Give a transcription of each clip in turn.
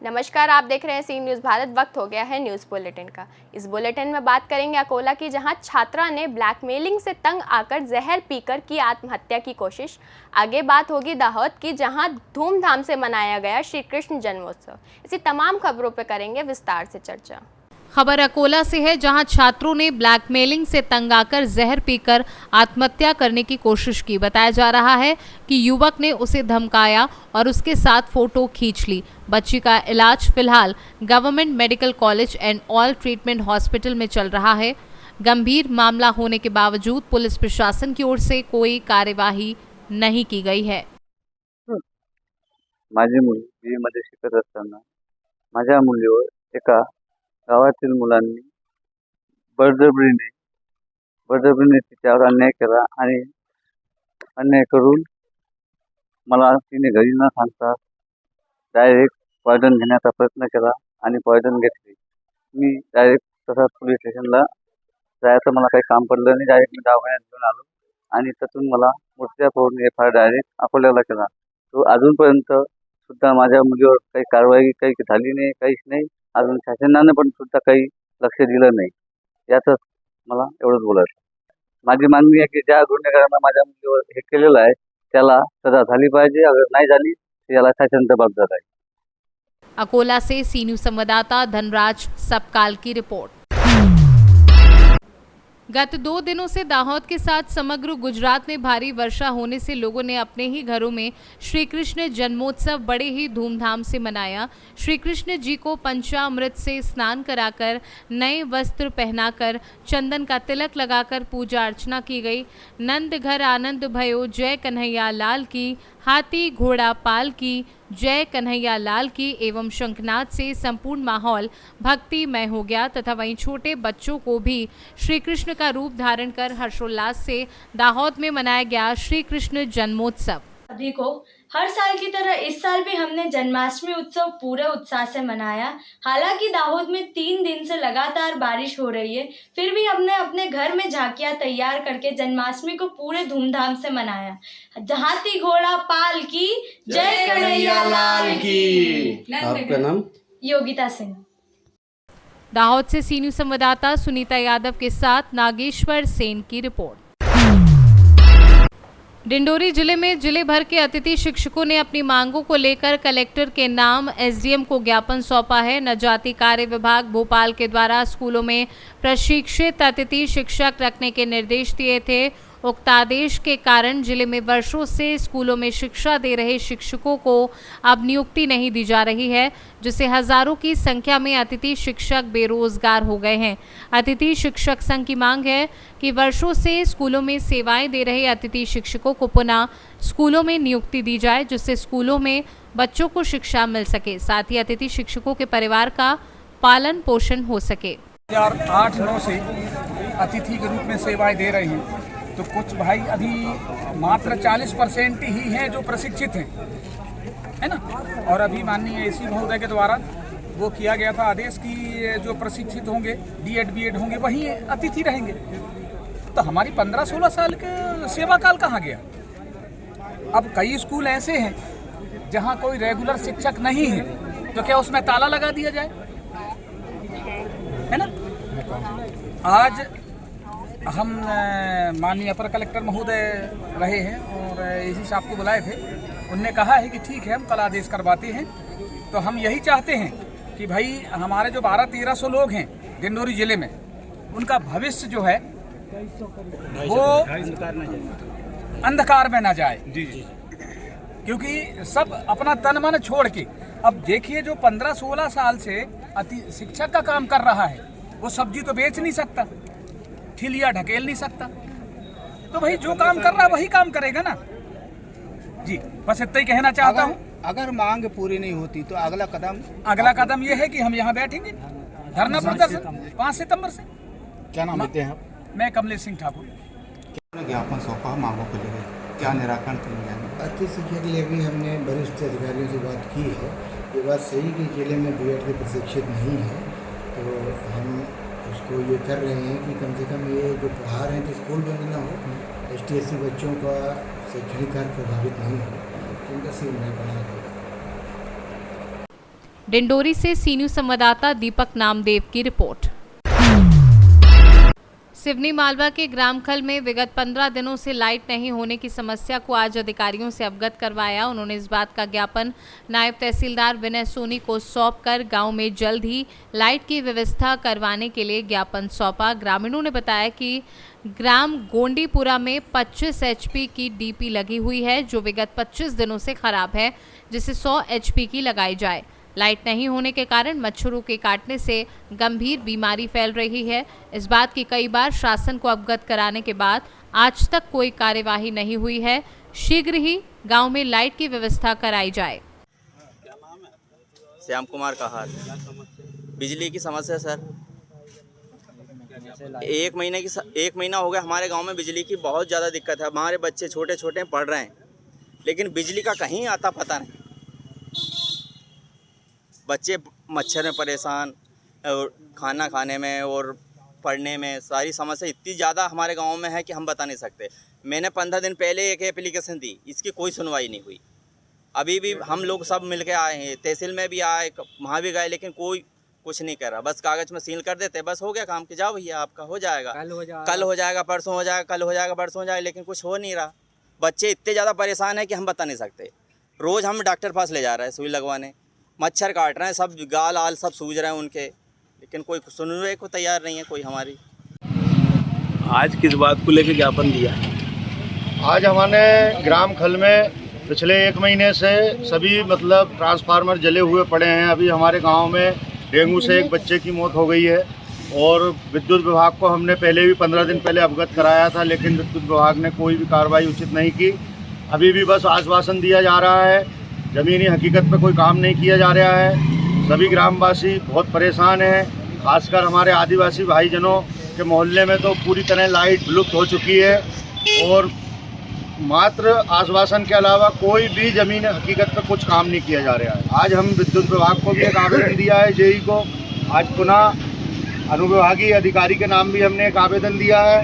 नमस्कार, आप देख रहे हैं सी न्यूज़ भारत। वक्त हो गया है न्यूज़ बुलेटिन का। इस बुलेटिन में बात करेंगे अकोला की, जहां छात्रा ने ब्लैकमेलिंग से तंग आकर जहर पीकर की आत्महत्या की कोशिश। आगे बात होगी दाहोद की, जहां धूमधाम से मनाया गया श्री कृष्ण जन्मोत्सव। इसी तमाम खबरों पर करेंगे विस्तार से चर्चा। खबर अकोला से है, जहां छात्रों ने ब्लैकमेलिंग से तंग आकर जहर पीकर आत्महत्या करने की कोशिश की। बताया जा रहा है कि युवक ने उसे धमकाया और उसके साथ फोटो खींच ली। बच्ची का इलाज फिलहाल government medical college and all treatment hospital में चल रहा है। गंभीर मामला होने के बावजूद पुलिस प्रशासन की ओर से कोई कार्यवाही नहीं की गई है। माझी मुलगी मध्ये शिकत असताना माझ्या मुलीवर एका गावातील मुलांनी बळजबरीने तिच्यावर अन्याय केला आणि अन्याय करून मला तिने घरी न सांगता डायरेक्ट पॉयझन घेण्याचा प्रयत्न केला आणि पॉयझन घेतली। मी डायरेक्ट तसाच पोलीस स्टेशनला जायचं मला काही काम पडलं नाही, डायरेक्ट मी दवाखान्यात घेऊन आलो आणि त्यातून मला मूर्त्या करून एफआयआर डायरेक्ट अकोल्याला केला। तो अजूनपर्यंत सुद्धा माझ्या मुलीवर काही कारवाई काही झाली नाही, काहीच नाही। अजून शासनाने पण सुद्धा काही लक्ष दिलं नाही। यातच मला एवढंच बोलायचं। माझी मागणी आहे की ज्या गुन्हेगारांना माझ्या मुलीवर हे केलेलं आहे त्याला सजा झाली पाहिजे। अगर नाही झाली तर याला शासन जबाबदार आहे। अकोला से सी न्यूज़ संवाददाता धनराज सपकाल की रिपोर्ट। गत 2 दिनों से दाहोद के साथ समग्र गुजरात में भारी वर्षा होने से लोगों ने अपने ही घरों में श्री कृष्ण जन्मोत्सव बड़े ही धूमधाम से मनाया। श्री कृष्ण जी को पंचामृत से स्नान कराकर, नए वस्त्र पहनाकर, चंदन का तिलक लगाकर पूजा अर्चना की गई। नंद घर आनंद भयो, जय कन्हैया लाल की, हाथी घोड़ा पाल की, जय कन्हैया लाल की एवं शंखनाद से संपूर्ण माहौल भक्तिमय हो गया तथा वहीं छोटे बच्चों को भी श्री कृष्ण का रूप धारण कर हर्षोल्लास से दाहोद में मनाया गया श्री कृष्ण जन्मोत्सव। सभी को हर साल की तरह इस साल भी हमने जन्माष्टमी उत्सव पूरे उत्साह से मनाया। हालांकि दाहोद में 3 दिन से लगातार बारिश हो रही है, फिर भी हमने अपने घर में झांकियां तैयार करके जन्माष्टमी को पूरे धूमधाम से मनाया। हाथी घोड़ा पाल की, जय कन्हैया लाल की। आपका नाम? योगिता सिंह। दाहोद से सी न्यूज़ संवाददाता सुनीता यादव के साथ नागेश्वर सेन की रिपोर्ट। डिंडोरी जिले में जिले भर के अतिथि शिक्षकों ने अपनी मांगों को लेकर कलेक्टर के नाम एसडीएम को ज्ञापन सौंपा है। नवजाति कार्य विभाग भोपाल के द्वारा स्कूलों में प्रशिक्षित अतिथि शिक्षक रखने के निर्देश दिए थे। उक्त आदेश के कारण जिले में वर्षों से स्कूलों में शिक्षा दे रहे शिक्षकों को अब नियुक्ति नहीं दी जा रही है, जिससे हजारों की संख्या में अतिथि शिक्षक बेरोजगार हो गए हैं। अतिथि शिक्षक संघ की मांग है कि वर्षों से स्कूलों में सेवाएं दे रहे अतिथि शिक्षकों को पुनः स्कूलों में नियुक्ति दी जाए, जिससे स्कूलों में बच्चों को शिक्षा मिल सके, साथ ही अतिथि शिक्षकों के परिवार का पालन पोषण हो सके। 2008-9 से अतिथि के रूप में सेवाएं दे रहे हैं, तो कुछ भाई अभी मात्र 40% ही हैं जो प्रशिक्षित हैं, है ना। और अभी माननीय एसी महोदय के द्वारा वो किया गया था आदेश कि जो प्रशिक्षित होंगे, डीएड बीएड होंगे, वही अतिथि रहेंगे। तो हमारी 15-16 साल के सेवा काल कहाँ गया। अब कई स्कूल ऐसे हैं जहाँ कोई रेगुलर शिक्षक नहीं है, तो क्या उसमें ताला लगा दिया जाए, है ना। आज हम माननीय अपर कलेक्टर महोदय रहे हैं और एसी साहब को बुलाए थे। उनने कहा है कि ठीक है, हम कल आदेश करवाते हैं। तो हम यही चाहते हैं कि भाई हमारे जो 1200-1300 लोग हैं डिंडोरी जिले में, उनका भविष्य जो है वो अंधकार में ना जाए, क्योंकि सब अपना तन मन छोड़ के, अब देखिए जो 15-16 साल से शिक्षक का काम कर रहा है, वो सब्जी तो बेच नहीं सकता, ठिलिया ढकेल नहीं सकता, तो भाई जो काम कर रहा है वही काम करेगा ना जी। बस इतना ही कहना चाहता हूँ। अगर मांग पूरी नहीं होती तो अगला कदम ये है कि हम यहाँ बैठेंगे धरना प्रदर्शन 5 सितंबर से। क्या नाम लेते हैं आप? मैं कमलेश सिंह ठाकुर। ज्ञापन सौंपा मांगों को लेकर, क्या निराकरण करेंगे? अतिथि शिक्षक के लिए भी हमने वरिष्ठ अधिकारियों से बात की है। ये बात सही कि जिले में बीएड के प्रशिक्षित नहीं है, तो हम उसको ये कर रहे हैं कि कम से कम ये जो पढ़ा रहे हैं तो स्कूल में ना हो, एसटी/एससी बच्चों का शैक्षणिक कार्य प्रभावित नहीं हो, तो उनका सिर्फ मैं बना देगा। डिंडोरी से सी न्यूज संवाददाता दीपक नामदेव की रिपोर्ट। सिवनी मालवा के ग्राम खल में विगत 15 दिनों से लाइट नहीं होने की समस्या को आज अधिकारियों से अवगत करवाया। उन्होंने इस बात का ज्ञापन नायब तहसीलदार विनय सोनी को सौंपकर गांव में जल्द ही लाइट की व्यवस्था करवाने के लिए ज्ञापन सौंपा। ग्रामीणों ने बताया कि ग्राम गोंडीपुरा में 25 HP की डीपी लगी हुई है जो विगत 25 दिनों से खराब है, जिसे 100 HP की लगाई जाए। लाइट नहीं होने के कारण मच्छरों के काटने से गंभीर बीमारी फैल रही है। इस बात की कई बार शासन को अवगत कराने के बाद आज तक कोई कार्यवाही नहीं हुई है। शीघ्र ही गांव में लाइट की व्यवस्था कराई जाए। श्याम कुमार कहार। बिजली की समस्या सर, एक महीना हो गया हमारे गांव में बिजली की बहुत ज़्यादा दिक्कत है। हमारे बच्चे छोटे छोटे पढ़ रहे हैं लेकिन बिजली का कहीं आता पता नहीं। बच्चे मच्छर में परेशान और खाना खाने में और पढ़ने में सारी समस्या इतनी ज़्यादा हमारे गांव में है कि हम बता नहीं सकते। मैंने 15 दिन पहले एक एप्लीकेशन दी, इसकी कोई सुनवाई नहीं हुई। अभी भी हम लोग सब मिल के आए हैं, तहसील में भी आए, वहाँ भी गए, लेकिन कोई कुछ नहीं कर रहा। बस कागज़ में सील कर देते, बस हो गया काम कि जाओ भैया आपका हो जाएगा, कल हो जाएगा, परसों हो जाएगा, कल हो जाएगा, परसों हो जाएगा, लेकिन कुछ हो नहीं रहा। बच्चे इतने ज़्यादा परेशान हैं कि हम बता नहीं सकते। रोज़ हम डॉक्टर पास ले जा रहे हैं सुई लगवाने, मच्छर काट रहे हैं, सब गाल आल सब सूज रहे हैं उनके, लेकिन कोई सुनने को तैयार नहीं है कोई हमारी। आज किस बात को लेकर ज्ञापन दिया? आज हमारे ग्राम खल में पिछले 1 महीने से सभी ट्रांसफार्मर जले हुए पड़े हैं। अभी हमारे गांव में डेंगू से एक बच्चे की मौत हो गई है और विद्युत विभाग को हमने पहले भी 15 दिन पहले अवगत कराया था, लेकिन विद्युत विभाग ने कोई भी कार्रवाई उचित नहीं की। अभी भी बस आश्वासन दिया जा रहा है, ज़मीनी हकीकत पे कोई काम नहीं किया जा रहा है। सभी ग्रामवासी बहुत परेशान हैं, खासकर हमारे आदिवासी भाईजनों के मोहल्ले में तो पूरी तरह लाइट विलुप्त हो चुकी है और मात्र आश्वासन के अलावा कोई भी ज़मीनी हकीकत पे कुछ काम नहीं किया जा रहा है। आज हम विद्युत विभाग को भी एक आवेदन दिया है, जेई को। आज पुनः अनुविभागीय अधिकारी के नाम भी हमने एक आवेदन दिया है।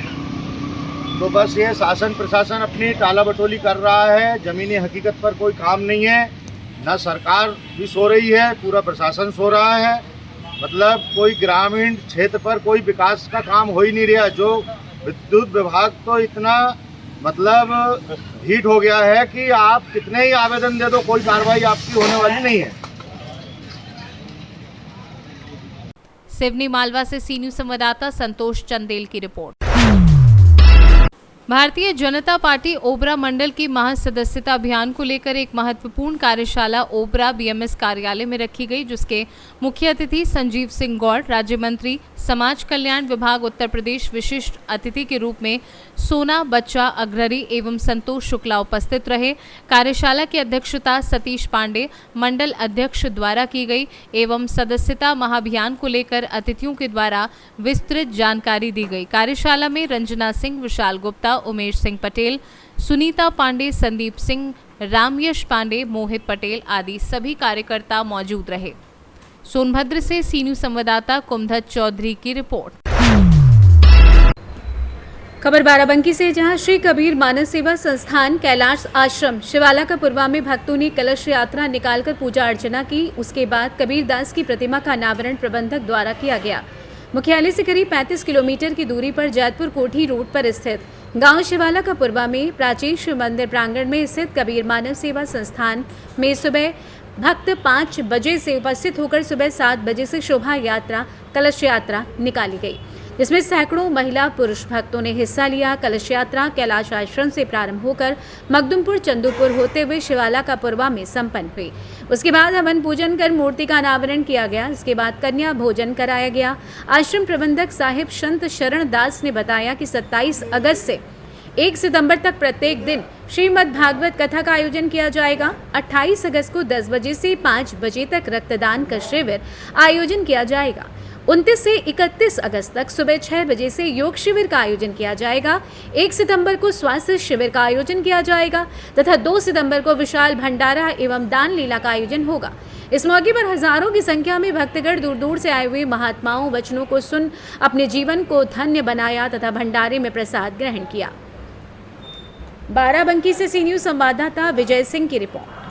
तो बस ये शासन प्रशासन अपनी टाला बटोली कर रहा है, ज़मीनी हकीकत पर कोई काम नहीं है। न सरकार भी सो रही है, पूरा प्रशासन सो रहा है। कोई ग्रामीण क्षेत्र पर कोई विकास का काम हो ही नहीं रहा। जो विद्युत विभाग तो इतना हीट हो गया है कि आप कितने ही आवेदन दे दो, कोई कार्रवाई आपकी होने वाली नहीं है। सिवनी मालवा से सी न्यूज संवाददाता संतोष चंदेल की रिपोर्ट। भारतीय जनता पार्टी ओबरा मंडल की महासदस्यता अभियान को लेकर एक महत्वपूर्ण कार्यशाला ओबरा बीएमएस कार्यालय में रखी गई, जिसके मुख्य अतिथि संजीव सिंह गौड़, राज्य मंत्री समाज कल्याण विभाग उत्तर प्रदेश विशिष्ट अतिथि के रूप में सोना बच्चा अग्ररी एवं संतोष शुक्ला उपस्थित रहे। कार्यशाला की अध्यक्षता सतीश पांडे मंडल अध्यक्ष द्वारा की गई एवं सदस्यता महाअभियान को लेकर अतिथियों के द्वारा विस्तृत जानकारी दी गई। कार्यशाला में रंजना सिंह, विशाल गुप्ता, उमेश सिंह पटेल, सुनीता पांडे, संदीप सिंह, रामयश पांडे, मोहित पटेल आदि सभी कार्यकर्ता मौजूद रहे। सोनभद्र से सी न्यूज संवाददाता कुमधत चौधरी की रिपोर्ट। खबर बाराबंकी से, जहां श्री कबीर मानव सेवा संस्थान कैलाश आश्रम शिवाला का पुरवा में भक्तों ने कलश यात्रा निकालकर पूजा अर्चना की। उसके बाद कबीर दास की प्रतिमा का अनावरण प्रबंधक द्वारा किया गया। मुख्यालय से करीब 35 किलोमीटर की दूरी पर जैतपुर कोठी रोड पर स्थित गांव शिवाला का पुरवा में प्राचीन शिव मंदिर प्रांगण में स्थित कबीर मानव सेवा संस्थान में सुबह भक्त 5 बजे से उपस्थित होकर सुबह 7 बजे से शोभा यात्रा कलश यात्रा निकाली गई, जिसमें सैकड़ों महिला पुरुष भक्तों ने हिस्सा लिया। कलश यात्रा कैलाश आश्रम से प्रारंभ होकर मखदुमपुर चंदूपुर होते हुए शिवाला का पुरवा में संपन्न हुई। उसके बाद हवन पूजन कर मूर्ति का अनावरण किया गया। इसके बाद कन्या भोजन कराया गया। आश्रम प्रबंधक साहिब संत शरण दास ने बताया कि 27 अगस्त से 1 सितंबर तक प्रत्येक दिन श्रीमद् भागवत कथा का आयोजन किया जाएगा। 28 अगस्त को 10 बजे से 5 बजे तक रक्तदान का शिविर आयोजन किया जाएगा। 29 से 31 अगस्त तक सुबह 6 बजे से योग शिविर का आयोजन किया जाएगा। 1 सितंबर को स्वास्थ्य शिविर का आयोजन किया जाएगा तथा 2 सितंबर को विशाल भंडारा एवं दान लीला का आयोजन होगा। इस मौके पर हजारों की संख्या में भक्तगण दूर दूर से आए हुए महात्माओं वचनों को सुन अपने जीवन को धन्य बनाया तथा भंडारे में प्रसाद ग्रहण किया। बाराबंकी से सी न्यूज संवाददाता विजय सिंह की रिपोर्ट।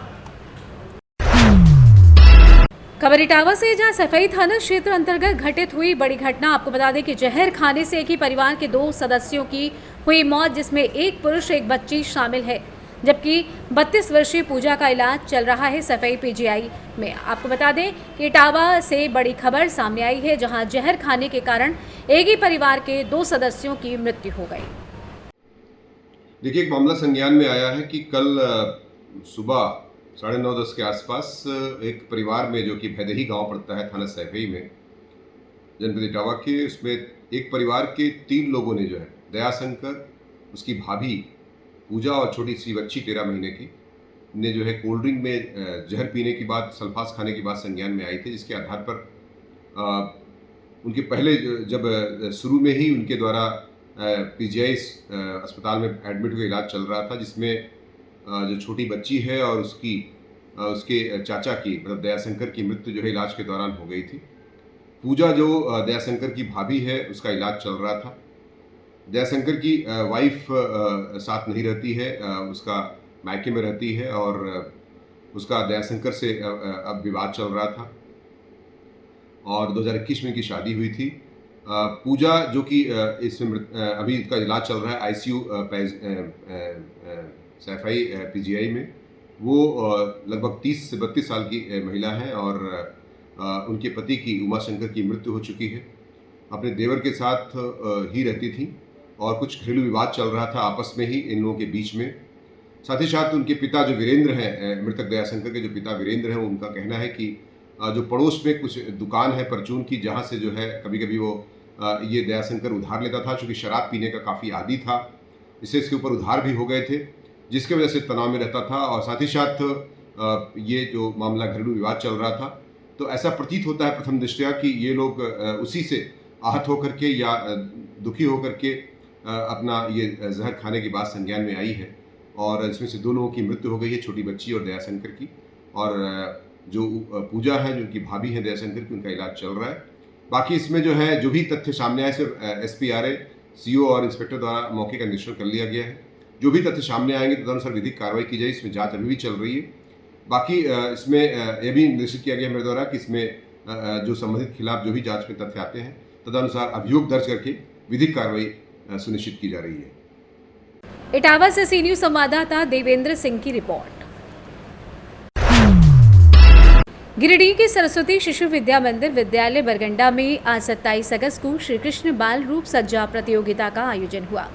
खबर इटावा से, जहां सफाई थाना क्षेत्र अंतर्गत घटित हुई बड़ी घटना। आपको बता दें कि जहर खाने से एक ही परिवार के 2 सदस्यों की हुई मौत, जिसमें एक पुरुष एक बच्ची शामिल है, जबकि 32 वर्षीय पूजा का इलाज चल रहा है सफाई पीजीआई में। आपको बता दें कि इटावा से बड़ी खबर सामने आई है, जहां जहर खाने के कारण एक ही परिवार के 2 सदस्यों की मृत्यु हो गई। देखिए, एक मामला संज्ञान में आया है कि कल सुबह 9:30 के आसपास एक परिवार में, जो कि भैदही गांव पड़ता है थाना सैफई में, जनपद इटावा के, उसमें एक परिवार के 3 लोगों ने जो है दयाशंकर, उसकी भाभी पूजा और छोटी सी बच्ची 13 महीने की ने जो है कोल्ड ड्रिंक में जहर पीने की बात, सल्फास खाने की बात संज्ञान में आई थी, जिसके आधार पर उनके पहले जब शुरू में ही उनके द्वारा पीजीआई अस्पताल में एडमिट हुए, इलाज चल रहा था, जिसमें जो छोटी बच्ची है और उसके चाचा की, मतलब दयाशंकर की मृत्यु जो है इलाज के दौरान हो गई थी। पूजा जो दयाशंकर की भाभी है, उसका इलाज चल रहा था। दयाशंकर की वाइफ साथ नहीं रहती है, उसका मायके में रहती है और उसका दयाशंकर से अब विवाद चल रहा था और 2021 में इनकी शादी हुई थी। पूजा जो कि इसमें अभी इसका इलाज चल रहा है आईसीयू सैफई पीजीआई में, वो लगभग 30 से 32 साल की महिला है और उनके पति की, उमाशंकर की मृत्यु हो चुकी है। अपने देवर के साथ ही रहती थी और कुछ घरेलू विवाद चल रहा था आपस में ही इन लोगों के बीच में। साथ ही साथ उनके पिता जो वीरेंद्र हैं, मृतक दयाशंकर के जो पिता वीरेंद्र हैं, उनका कहना है कि जो पड़ोस में कुछ दुकान है परचून की, जहाँ से जो है कभी कभी वो ये दयाशंकर उधार लेता था, चूँकि शराब पीने का काफ़ी आदी था, इससे इसके ऊपर उधार भी हो गए थे, जिसकी वजह से तनाव में रहता था। और साथ ही साथ ये जो मामला घरेलू विवाद चल रहा था, तो ऐसा प्रतीत होता है प्रथम दृष्टया कि ये लोग उसी से आहत होकर के या दुखी होकर के अपना ये जहर खाने की बात संज्ञान में आई है और इसमें से 2 लोगों की मृत्यु हो गई है, छोटी बच्ची और दयाशंकर की। और जो पूजा है, जो उनकी भाभी है दयाशंकर की, उनका इलाज चल रहा है। बाकी इसमें जो है जो भी तथ्य सामने आए, सिर्फ SPRA, CO और इंस्पेक्टर द्वारा मौके का निरीक्षण कर लिया गया है। जो भी तथ्य सामने आएंगे तो तदनुसार विधिक कार्रवाई की जाए। इसमें जांच अभी भी चल रही है। बाकी इसमें यह भी निर्देशित किया गया मेरे द्वारा कि इसमें जो संबंधित खिलाफ जो भी जांच में तथ्य आते हैं, तदनुसार अभियोग दर्ज करके विधिक कार्रवाई सुनिश्चित की जा रही है। इटावा से सी न्यूज संवाददाता देवेंद्र सिंह की रिपोर्ट। गिरिडीह के सरस्वती शिशु विद्या मंदिर विद्यालय बरगंडा में आज 27 अगस्त को श्री कृष्ण बाल रूप सज्जा प्रतियोगिता का आयोजन हुआ।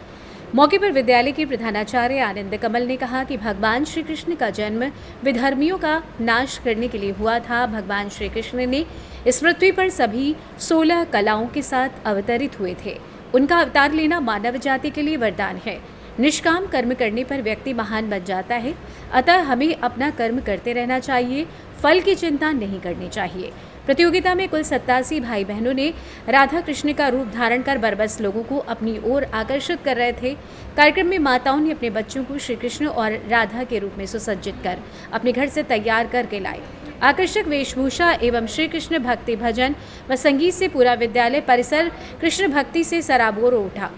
मौके पर विद्यालय के प्रधानाचार्य आनंद कमल ने कहा कि भगवान श्री कृष्ण का जन्म विधर्मियों का नाश करने के लिए हुआ था। भगवान श्री कृष्ण ने इस पृथ्वी पर सभी 16 कलाओं के साथ अवतरित हुए थे। उनका अवतार लेना मानव जाति के लिए वरदान है। निष्काम कर्म करने पर व्यक्ति महान बन जाता है, अतः हमें अपना कर्म करते रहना चाहिए, फल की चिंता नहीं करनी चाहिए। प्रतियोगिता में कुल 87 भाई बहनों ने राधा कृष्ण का रूप धारण कर बरबस लोगों को अपनी ओर आकर्षित कर रहे थे। कार्यक्रम में माताओं ने अपने बच्चों को श्री कृष्ण और राधा के रूप में सुसज्जित कर अपने घर से तैयार करके लाए। आकर्षक वेशभूषा एवं श्री कृष्ण भक्ति भजन व संगीत से पूरा विद्यालय परिसर कृष्ण भक्ति से सराबोर उठा।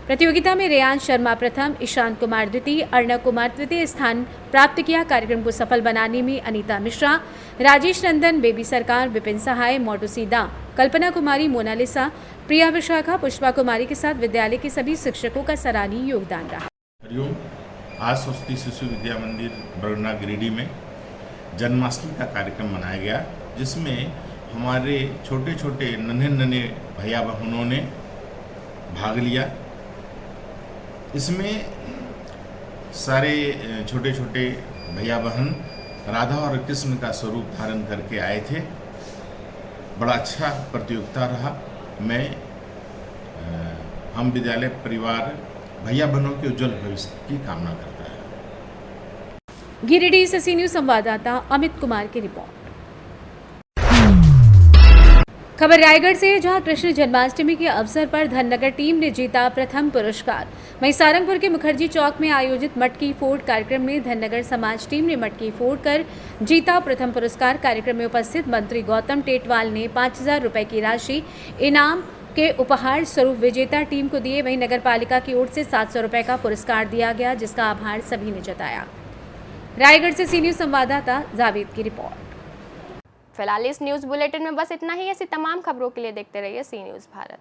प्रतियोगिता में रेयान शर्मा प्रथम, ईशांत कुमार द्वितीय, अर्णव कुमार तृतीय स्थान प्राप्त किया। कार्यक्रम को सफल बनाने में अनीता मिश्रा, राजेश नंदन, बेबी सरकार, विपिन सहाय, मोटू सीदा, कल्पना कुमारी, मोनालिसा, प्रिया विशाखा, पुष्पा कुमारी के साथ विद्यालय के सभी शिक्षकों का सराहनीय योगदान रहा। हरिओम। आज सरस्वती शिशु विद्या मंदिर बरगंडा गिरिडीह में जन्माष्टमी का कार्यक्रम मनाया गया, जिसमें हमारे छोटे छोटे नन्हे भैया बहनों ने भाग लिया। इसमें सारे छोटे छोटे भैया बहन राधा और कृष्ण का स्वरूप धारण करके आए थे। बड़ा अच्छा प्रतियोगिता रहा। मैं हम विद्यालय परिवार भैया बहनों के उज्जवल भविष्य की कामना करता है। गिरिडीह से सी न्यूज संवाददाता अमित कुमार की रिपोर्ट। खबर रायगढ़ से, जहां कृष्ण जन्माष्टमी के अवसर पर धननगर टीम ने जीता प्रथम पुरस्कार। वहीं सारंगपुर के मुखर्जी चौक में आयोजित मटकी फोड़ कार्यक्रम में धननगर समाज टीम ने मटकी फोड़ कर जीता प्रथम पुरस्कार। कार्यक्रम में उपस्थित मंत्री गौतम टेटवाल ने 5000 रुपए की राशि इनाम के उपहार स्वरूप विजेता टीम को दिए। वहीं नगर पालिका की ओर से 700 रुपए का पुरस्कार दिया गया, जिसका आभार सभी ने जताया। रायगढ़ से सी न्यूज संवाददाता जावेद की रिपोर्ट। फिलहाल इस न्यूज़ बुलेटिन में बस इतना ही। ऐसी तमाम खबरों के लिए देखते रहिए सी न्यूज़ भारत।